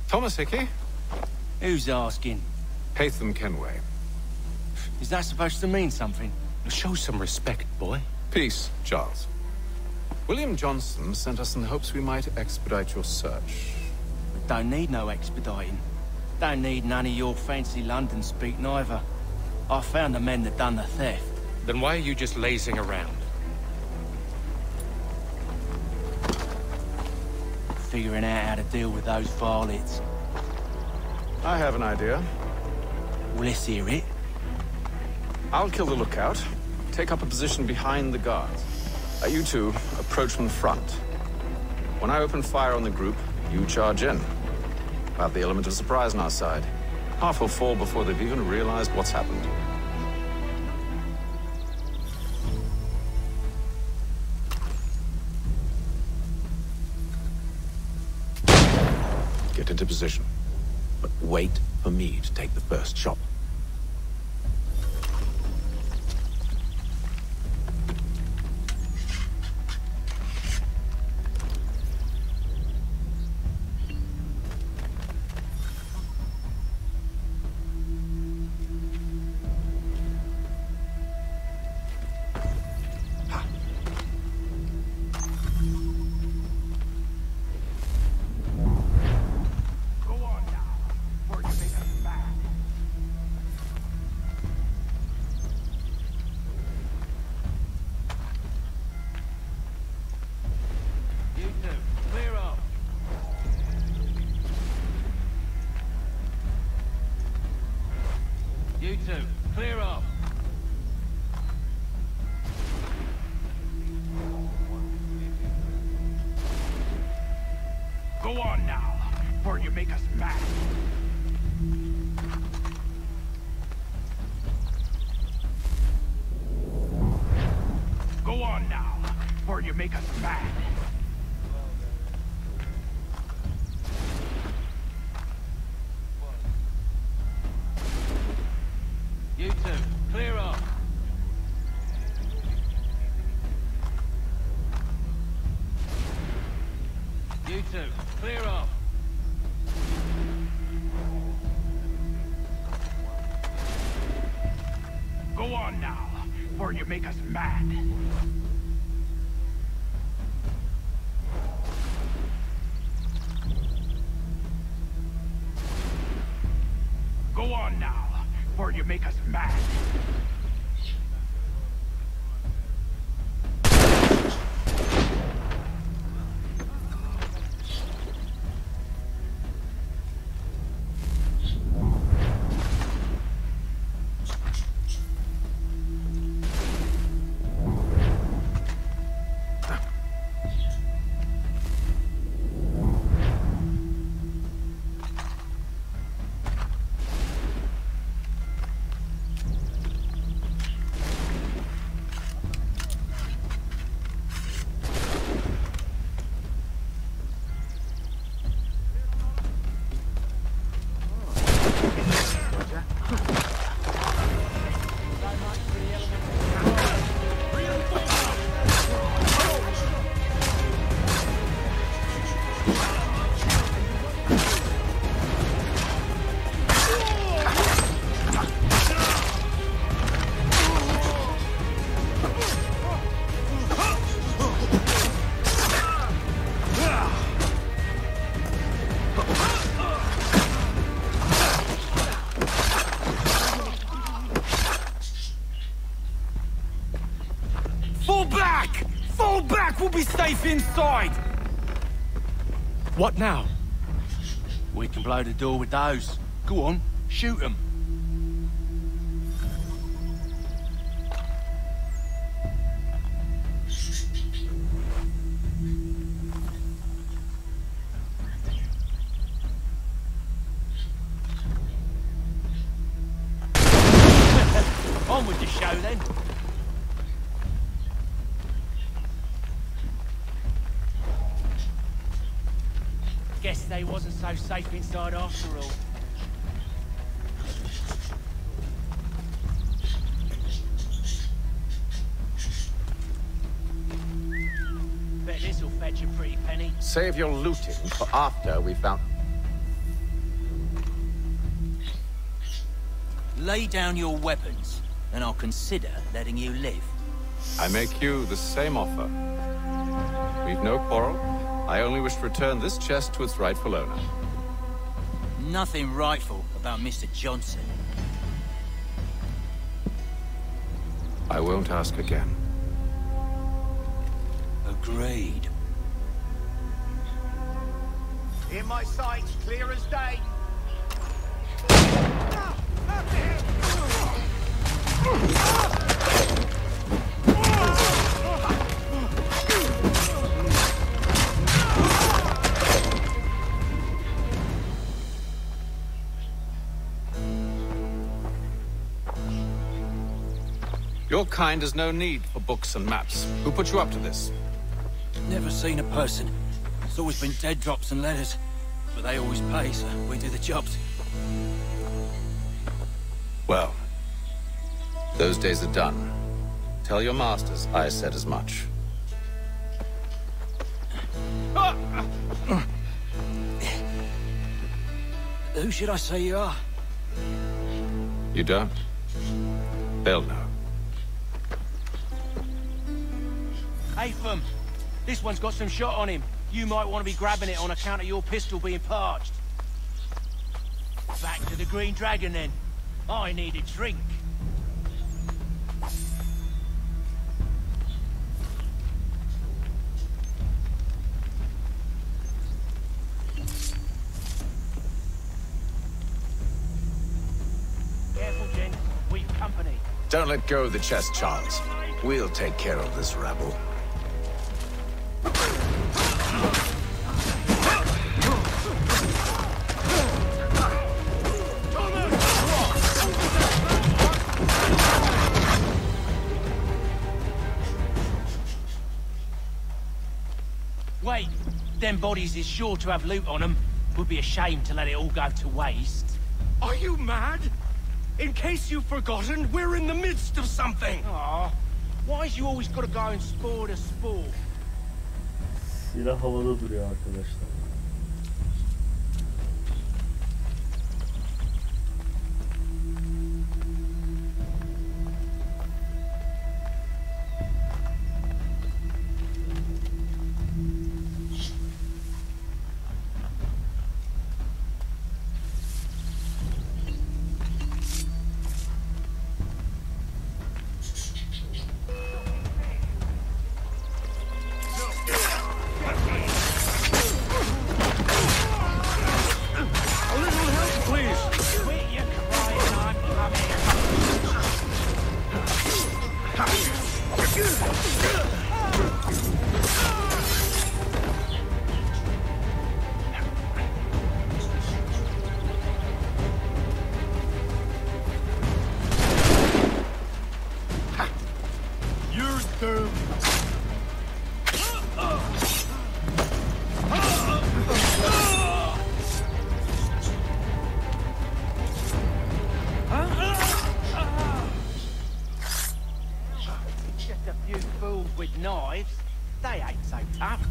Thomas Hickey? Who's asking? Haytham Kenway. Is that supposed to mean something? Show some respect, boy. Peace, Charles. William Johnson sent us in the hopes we might expedite your search. Don't need no expediting. Don't need none of your fancy London speak neither. I found the men that done the theft. Then why are you just lazing around? Figuring out how to deal with those varlets. I have an idea. Well, let's hear it. I'll kill the lookout, take up a position behind the guards. You two approach from the front. When I open fire on the group, you charge in. We'll have the element of surprise on our side. Half will fall before they've even realized what's happened. Get into position, but wait for me to take the first shot. You two, clear up. Go on now, before you make us mad. Go on now, before you make us mad. You two, clear up. You two, clear up. Go on now, before you make us mad. Go on now, before you make us mad. Fall back! Fall back! We'll be safe inside! What now? We can blow the door with those. Go on, shoot them. On with the show then. Guess they wasn't so safe inside after all. Bet this'll fetch a pretty penny. Save your looting for after we found... Lay down your weapons, and I'll consider letting you live. I make you the same offer. We've no quarrel. I only wish to return this chest to its rightful owner. Nothing rightful about Mr. Johnson. I won't ask again. Agreed. In my sights, clear as day. Your kind has no need for books and maps. Who put you up to this? Never seen a person. It's always been dead drops and letters. But they always pay, so we do the jobs. Well, those days are done. Tell your masters I said as much. Who should I say you are? You don't? They'll know. Atham, this one's got some shot on him. You might want to be grabbing it on account of your pistol being parched. Back to the Green Dragon, then. I need a drink. Careful, Jen. We've company. Don't let go of the chest, Charles. We'll take care of this rabble. Wait, them bodies is sure to have loot on them. Would be a shame to let it all go to waste. Are you mad? In case you've forgotten, we're in the midst of something. Aw, why's you always got to go and spore the sport? Silah havada duruyor arkadaşlar.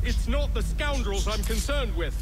It's not the scoundrels I'm concerned with.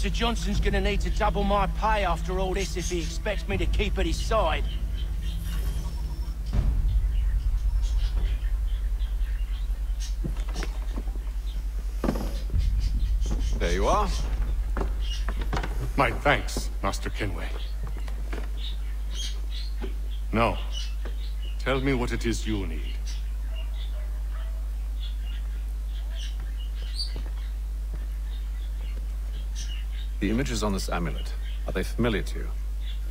Mr. Johnson's gonna need to double my pay after all this if he expects me to keep at his side. There you are. My thanks, Master Kenway. Now, tell me what it is you need. The images on this amulet, are they familiar to you?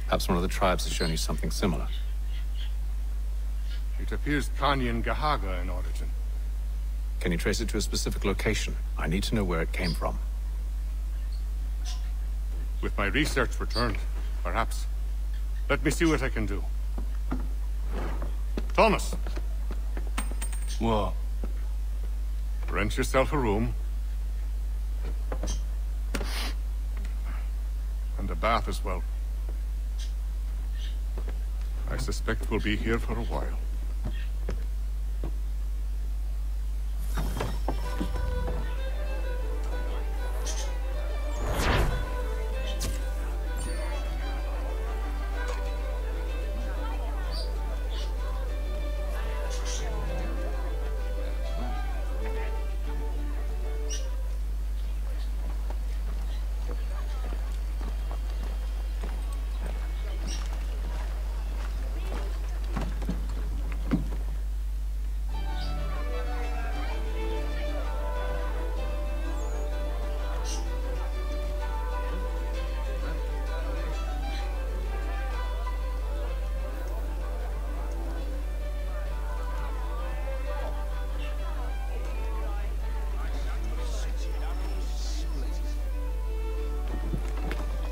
Perhaps one of the tribes has shown you something similar. It appears Kanyan Gahaga in origin. Can you trace it to a specific location? I need to know where it came from. With my research returned, perhaps. Let me see what I can do. Thomas! What? Rent yourself a room. And a bath as well. I suspect we'll be here for a while.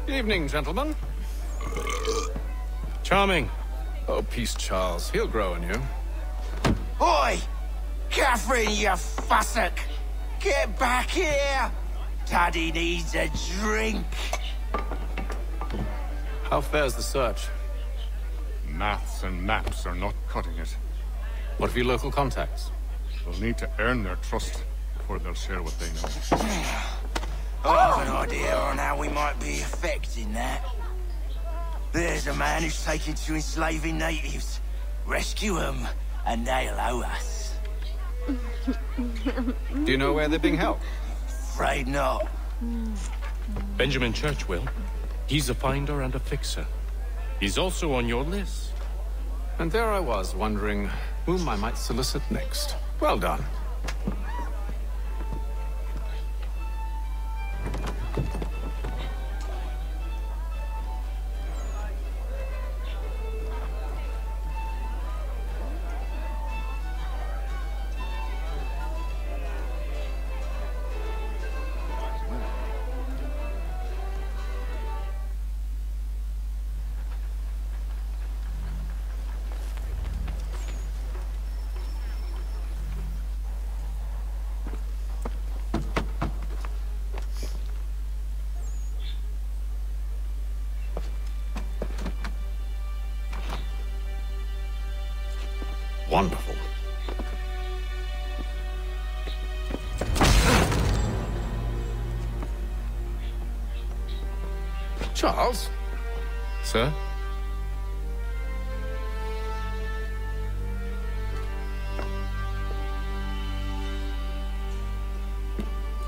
Good evening, gentlemen. Charming. Oh, peace, Charles. He'll grow on you. Oi! Catherine, you fussock! Get back here! Taddy needs a drink. How fares the search? Maths and maps are not cutting it. What of your local contacts? We'll need to earn their trust before they'll share what they know. I have an idea on how we might be affecting that. There's a man who's taken to enslaving natives. Rescue them, and they'll owe us. Do you know where they're being held? Afraid not. Benjamin Church will. He's a finder and a fixer. He's also on your list. And there I was, wondering whom I might solicit next. Well done. Wonderful. Charles? Sir?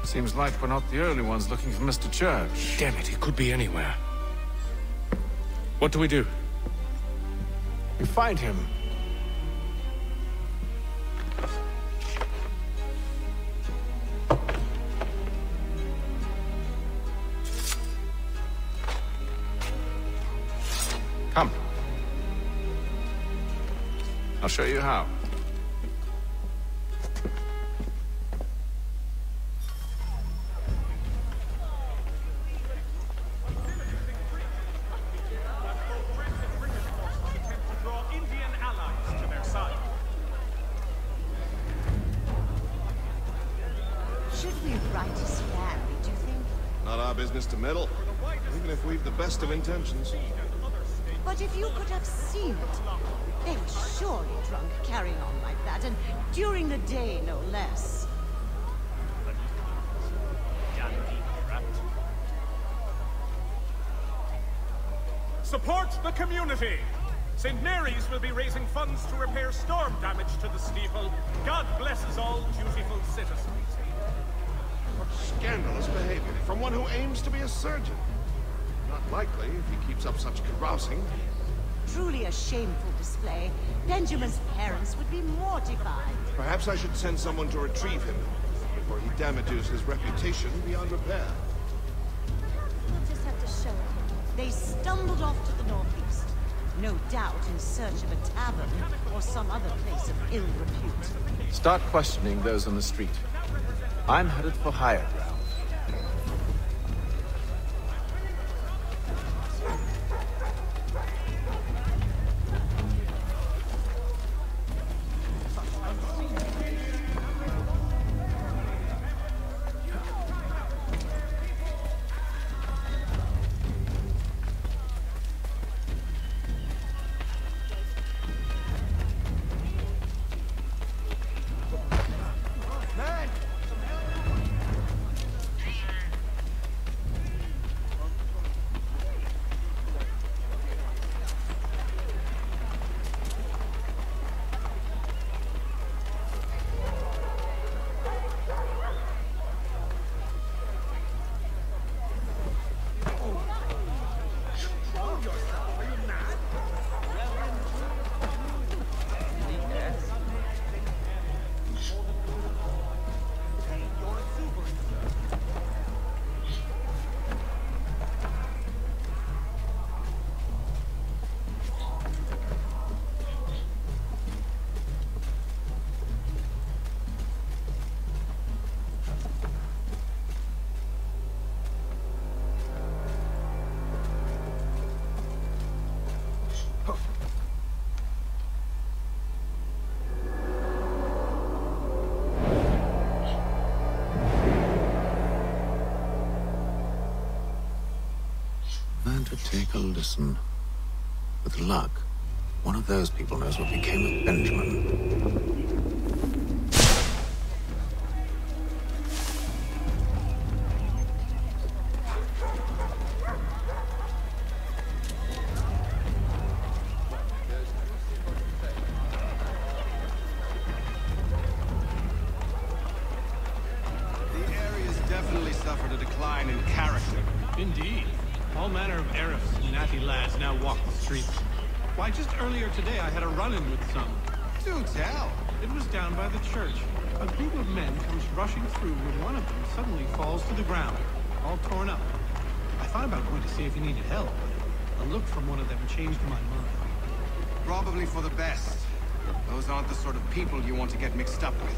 Seems like we're not the only ones looking for Mr. Church. Damn it, he could be anywhere. What do we do? You find him. Come. I'll show you how. Should we write a stand, do you think? Not our business to meddle, even if we've the best of intentions. But if you could have seen it, they were surely drunk carrying on like that, and during the day, no less. Support the community! St. Mary's will be raising funds to repair storm damage to the steeple. God blesses all dutiful citizens. What scandalous behavior from one who aims to be a surgeon. Not likely if he keeps up such carousing. Truly a shameful display. Benjamin's parents would be mortified. Perhaps I should send someone to retrieve him before he damages his reputation beyond repair. We'll just have to show it. They stumbled off to the northeast. No doubt in search of a tavern or some other place of ill repute. Start questioning those on the street. I'm headed for higher ground. To take a listen. With luck, one of those people knows what became of Benjamin. The area's definitely suffered a decline in character. Indeed. All manner of Arifs and natty lads now walk the streets. Why, just earlier today I had a run-in with some. Do tell. It was down by the church. A group of men comes rushing through when one of them suddenly falls to the ground, all torn up. I thought about going to see if he needed help, but a look from one of them changed my mind. Probably for the best. Those aren't the sort of people you want to get mixed up with.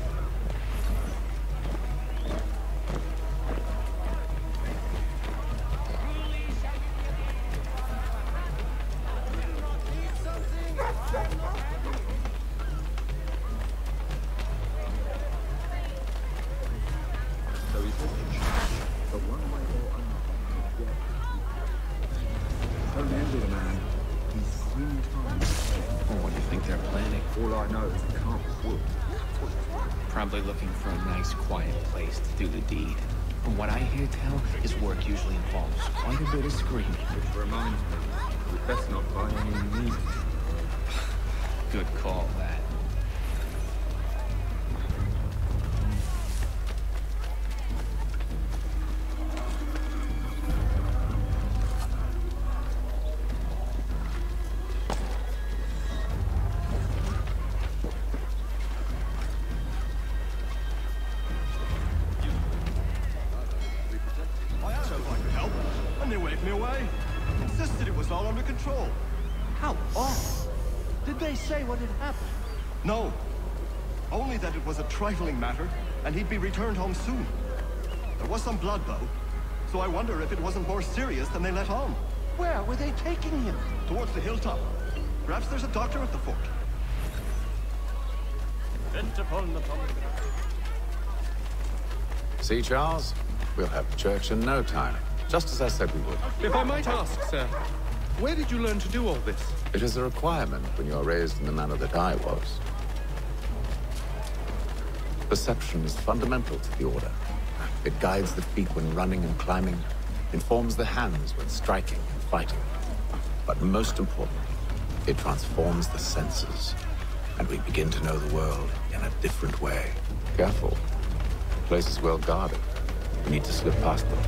Probably looking for a nice, quiet place to do the deed. From what I hear tell, his work usually involves quite a bit of screaming. Which reminds me, we best not buy any meat. Good call, that. No. Only that it was a trifling matter, and he'd be returned home soon. There was some blood, though, so I wonder if it wasn't more serious than they let on. Where were they taking him? Towards the hilltop. Perhaps there's a doctor at the fort. Bent upon the public. See, Charles? We'll have church in no time, just as I said we would. If I might ask, sir, where did you learn to do all this? It is a requirement when you are raised in the manner that I was. Perception is fundamental to the Order. It guides the feet when running and climbing, informs the hands when striking and fighting. But most importantly, it transforms the senses, and we begin to know the world in a different way. Careful. The place is well guarded. We need to slip past them.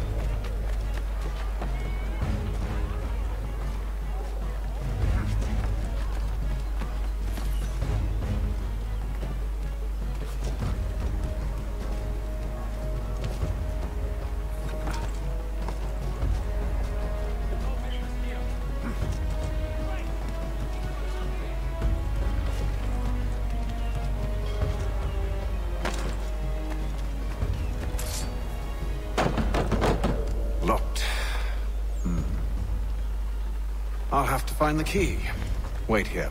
I'll have to find the key. Wait here.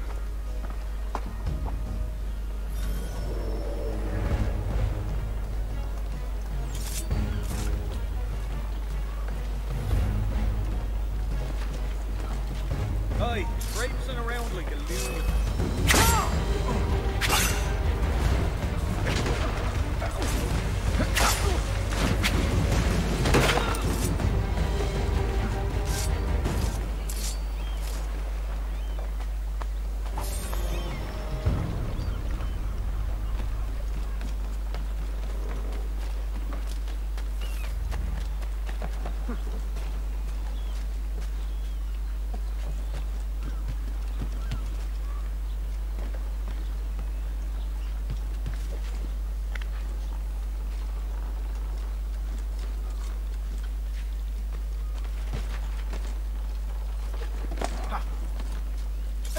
Hey, traipsing around like a loon.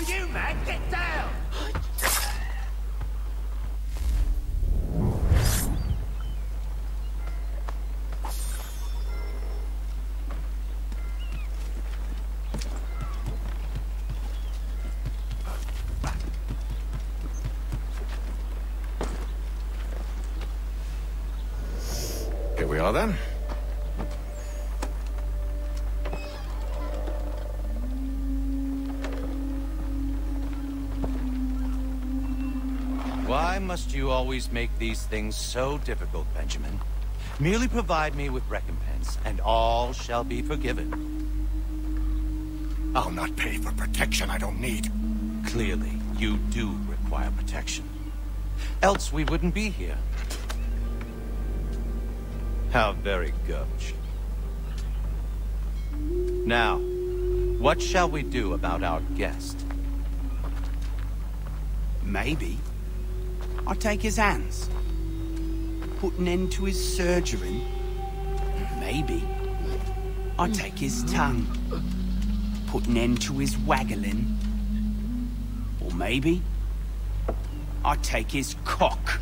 You man, get down! Here we are then. Why must you always make these things so difficult, Benjamin? Merely provide me with recompense, and all shall be forgiven. I'll not pay for protection I don't need. Clearly, you do require protection. Else we wouldn't be here. How very gauche. Now, what shall we do about our guest? Maybe I'll take his hands. Put an end to his surgery. Maybe I'll take his tongue. Put an end to his waggling. Or maybe I'll take his cock.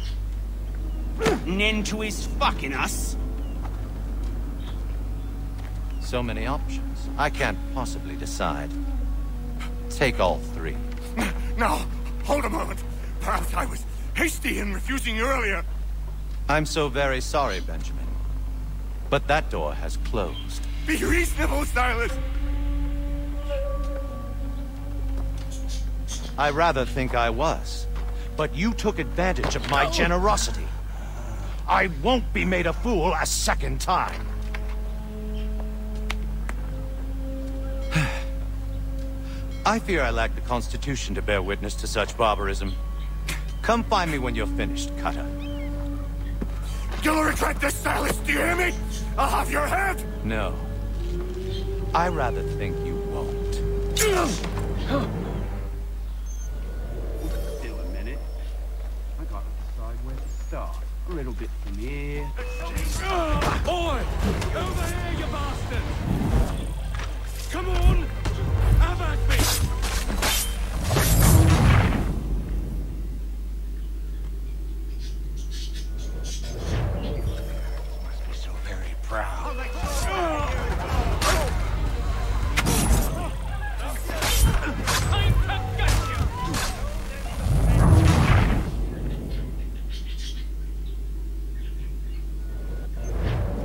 Put an end to his fucking us. So many options. I can't possibly decide. Take all three. No, hold a moment. Perhaps I was hasty in refusing you earlier. I'm so very sorry, Benjamin. But that door has closed. Be reasonable, Silas. I rather think I was. But you took advantage of my generosity. I won't be made a fool a second time. I fear I lack the constitution to bear witness to such barbarism. Come find me when you're finished, Cutter. You'll regret this, Silas, do you hear me? I'll have your head! No. I rather think you won't. Still a minute. I gotta decide where to start. A little bit from here. Oi! Over here, you bastard! Come on! Have at me! Must be so very proud.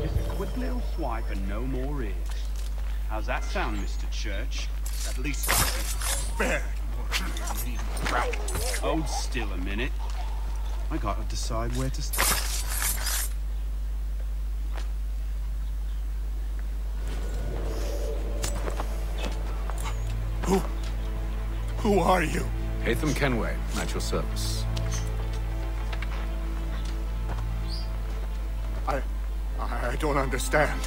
Just a quick little swipe and no more ears. How's that sound, Mr. Church? At least spared. Hold still a minute. I gotta decide where to start. Who are you? Hatham Kenway, at your service. I don't understand.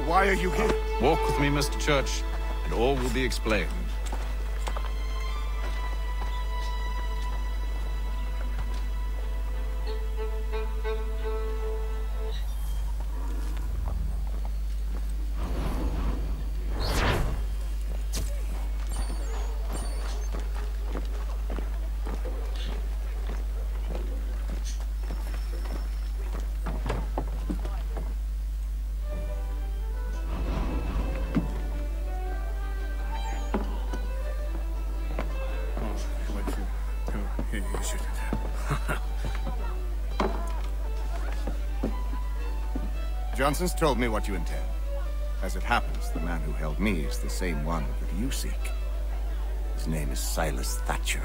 Why are you here? Walk with me, Mr. Church, and all will be explained. Johnson's told me what you intend. As it happens, the man who held me is the same one that you seek. His name is Silas Thatcher.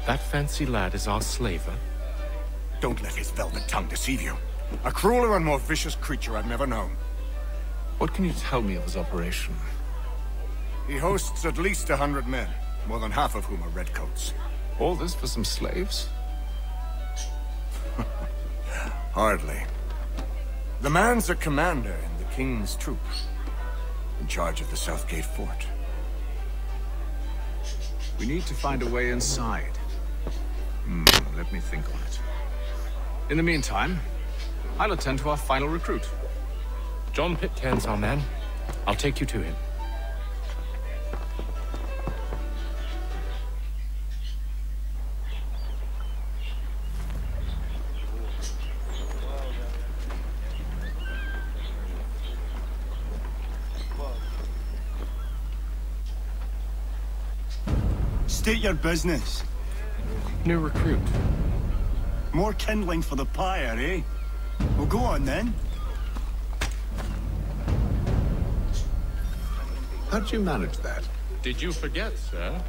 That fancy lad is our slaver? Don't let his velvet tongue deceive you. A crueler and more vicious creature I've never known. What can you tell me of his operation? He hosts at least 100 men, more than half of whom are redcoats. All this for some slaves? Hardly. The man's a commander in the King's troops, in charge of the Southgate Fort. We need to find a way inside. Let me think on it. In the meantime, I'll attend to our final recruit. John Pitcairn's our man. I'll take you to him. State your business. New recruit. More kindling for the pyre, eh? Well, go on then. How'd you manage that? Did you forget, sir?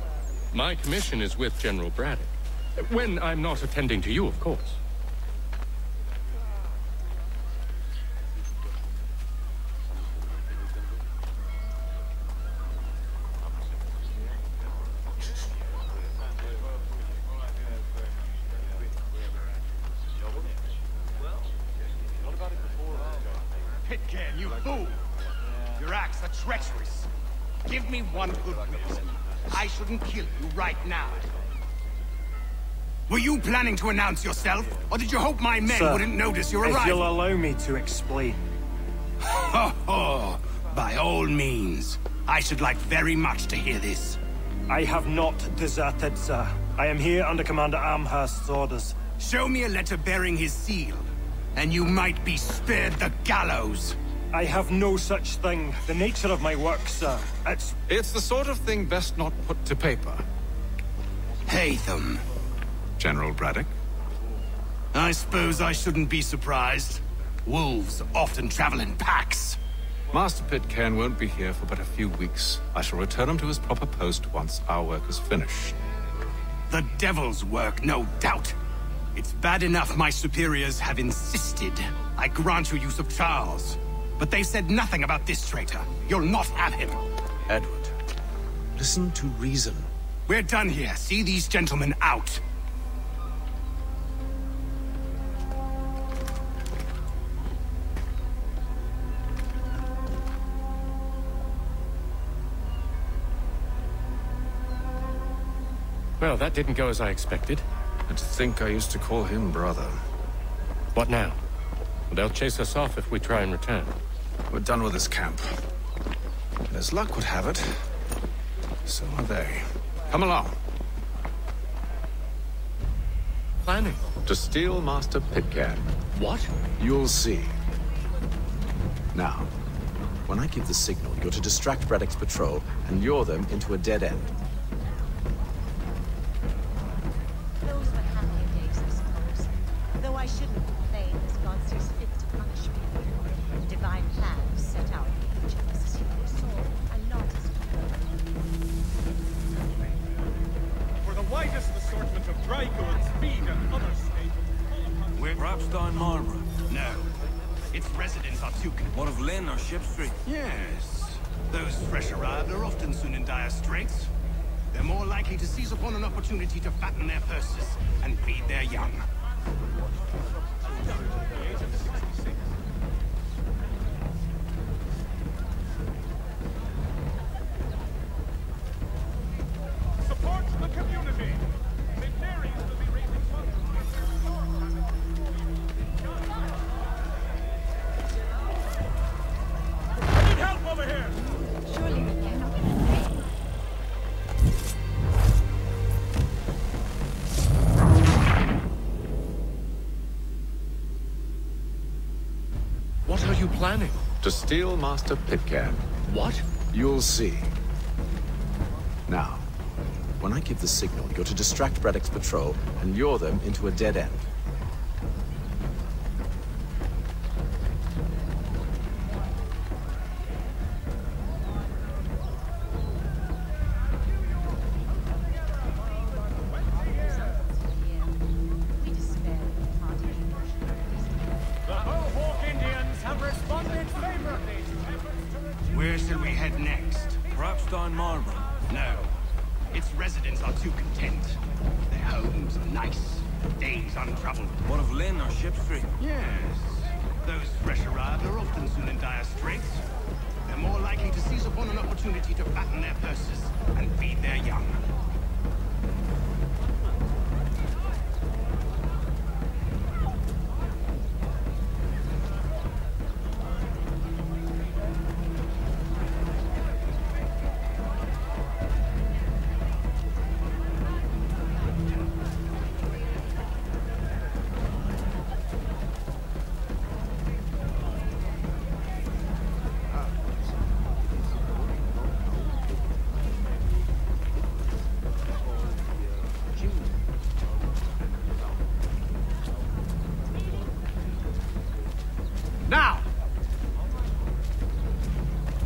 My commission is with General Braddock. When I'm not attending to you, of course. Pitcairn, you fool! Your acts are treacherous. Give me one good reason. I shouldn't kill you right now. Were you planning to announce yourself, or did you hope my men wouldn't notice your arrival? If you'll allow me to explain. Ho ho! By all means. I should like very much to hear this. I have not deserted, sir. I am here under Commander Amherst's orders. Show me a letter bearing his seal, and you might be spared the gallows. I have no such thing. The nature of my work, sir, It's the sort of thing best not put to paper. Hatham. General Braddock? I suppose I shouldn't be surprised. Wolves often travel in packs. Master Pitcairn won't be here for but a few weeks. I shall return him to his proper post once our work is finished. The devil's work, no doubt. It's bad enough my superiors have insisted I grant you use of Charles. But they've said nothing about this traitor. You'll not have him. Edward, listen to reason. We're done here. See these gentlemen out. Well, that didn't go as I expected. And to think I used to call him brother. What now? They'll chase us off if we try and return. We're done with this camp. And as luck would have it, so are they. Come along. Planning? To steal Master Pitcairn. What? You'll see. Now, when I give the signal, you're to distract Braddock's patrol and lure them into a dead end. Those were happier days, I suppose. Though I shouldn't complain, as God sees fit to punish people. Divine plans set out for each of us as he foresaw, and not as For the widest assortment of dry goods, feed, and other staples. We're perhaps down Marlborough. No. It's residents are too What of Lynn or Ship Street? Yes. Those fresh arrived are often soon in dire straits. They're more likely to seize upon an opportunity to fatten their purses and feed their young. Support the community. St. Mary's will be raising funds to repair storm damage. I need help over here. Surely we cannot. What are you planning? To steal Master Pitcairn. What? You'll see. Now, when I give the signal, you're to distract Braddock's patrol and lure them into a dead end. We despair of party. The Mohawk Indians have responded favorably to efforts to reduce... Where shall we head next? Perhaps down Marlborough. No. Its residents are too content. Their homes are nice, days untraveled. What of Lynn or Ship Street? Yes. Those fresh arrived are often soon in dire straits. They're more likely to seize upon an opportunity to fatten their purses and feed their young. Now!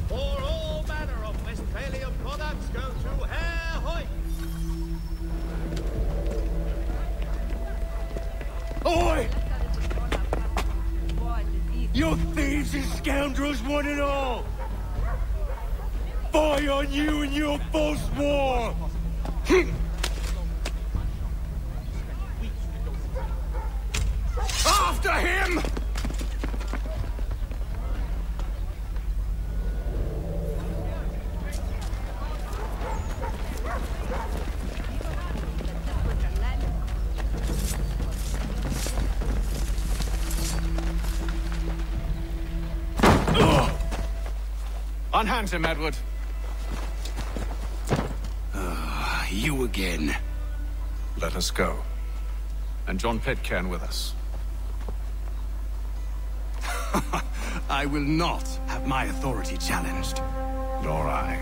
For all manner of Westphalian products go to Herr Hoyt. Oi! You thieves and scoundrels, one and all! Fire on you and your false war! After him! Unhand him, Edward. You again. Let us go. And John Pitcairn with us. I will not have my authority challenged. Nor I.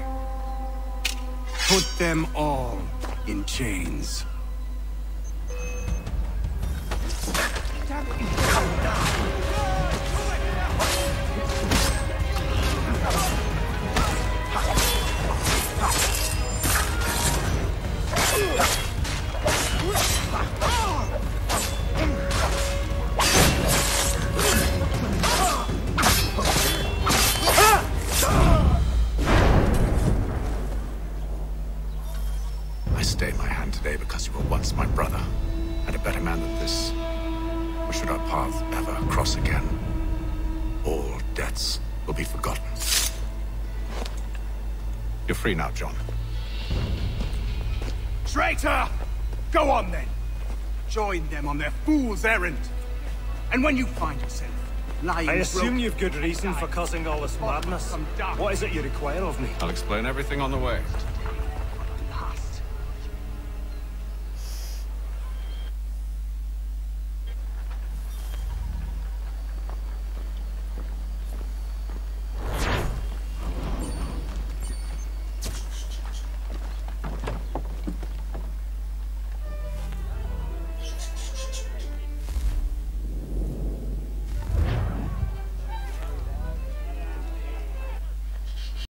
Put them all in chains. I stayed my hand today because you were once my brother, and a better man than this. Or should our paths ever cross again, all debts will be forgotten. You're free now, John. Traitor! Go on then. Join them on their fool's errand. And when you find yourself lying I assume broken, you've good reason for causing all this madness. What is it you require of me? I'll explain everything on the way.